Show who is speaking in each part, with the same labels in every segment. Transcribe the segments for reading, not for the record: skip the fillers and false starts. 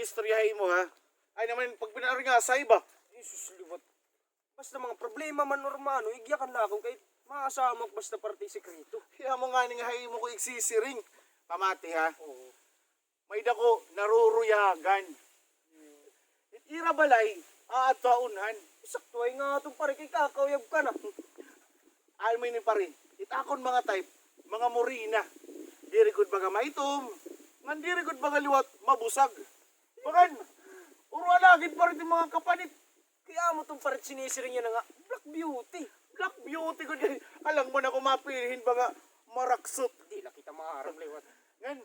Speaker 1: istoryahin mo ha. Ay naman, pag binari nga sa iba.
Speaker 2: Jesus, liwat. Basta mga problema man normano, igyakan na akong kahit maasamok basta parte sekreto.
Speaker 1: Kaya mo nga ning hay mo ko iksisiring. Pamati ha.
Speaker 2: Oo.
Speaker 1: May dako naruruyagan. Ira balay, aataunan.
Speaker 2: Sakto ay nga itong pare kay kakawayag ka na.
Speaker 1: Ay may ni pare. Itakon mga type, mga morina. Diri gud baga maitom. Ngan diri gud baga liwat mabusag. Bagan. Uralagid pa rin yung mga kapanit.
Speaker 2: Kaya mo itong pare sinisiring niya na nga, Black Beauty.
Speaker 1: Black beauty ko din. Alam mo na kung mapilihin baga maraksot.
Speaker 2: Di na kita maharap liwat.
Speaker 1: Ngan.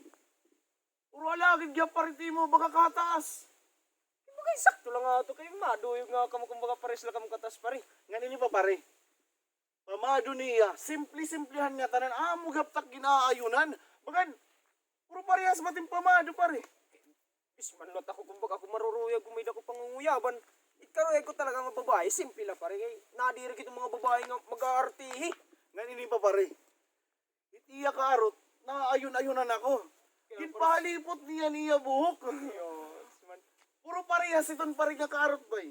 Speaker 1: Uralagid gya pa rin mo baga kataas.
Speaker 2: Bagay sakto lang nga ito kayo maduyog nga kamo kumbaga pares lang kamo katas pare.
Speaker 1: Ngan ini pa pare. Pamado niya, simple-simplehan nga tanan. Mugaptak ginaayunan. Bagan. Puro parehas mating pamado pare.
Speaker 2: Ismanlot ako kumbaga ako maruruyag kumida ko pangunguyaban. Ikaroy ko talaga mga babae, simple lang pare. Kay nadirig itong mga babae nga mag-aartihi.
Speaker 1: Ngan ini pa pare. Itiya karot, naayun-ayunan ako. Kinpalipot niya buhok. Puro parehas iton pare nga karot bay.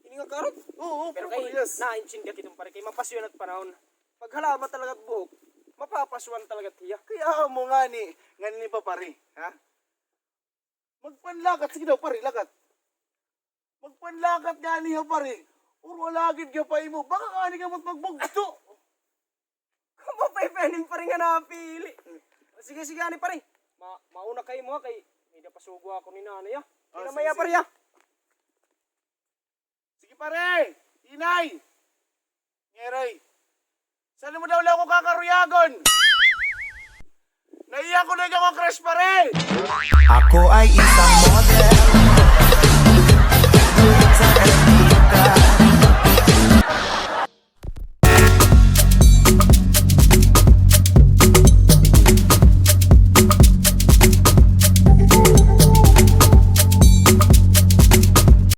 Speaker 2: Ini nga karot.
Speaker 1: Oo,
Speaker 2: Pero
Speaker 1: puro
Speaker 2: kay
Speaker 1: parehas.
Speaker 2: naintindihan kitong pare kay mapasyon at panahon. Pag halaman talaga at buhok, mapapaswan talaga tiya.
Speaker 1: Kaya mo nga ni pa pare, ha? Magpanlakat, sige daw pare, lakat. Magpanlakat nga niya pare. Uro lagid ka pa imo, baka kani ka magbugto.
Speaker 2: Kumapay-penin pa rin nga napili. Sige, ani pare. Mauna kayo mo kay may napasugo ako ni nanay ah. Pinamaya
Speaker 1: sige,
Speaker 2: pare ah.
Speaker 1: Sige pare, inay. Ngeroy, saan mo daw lang ako kakaruyagon? Naiya ko na yung crush pare.
Speaker 3: Ako ay isang model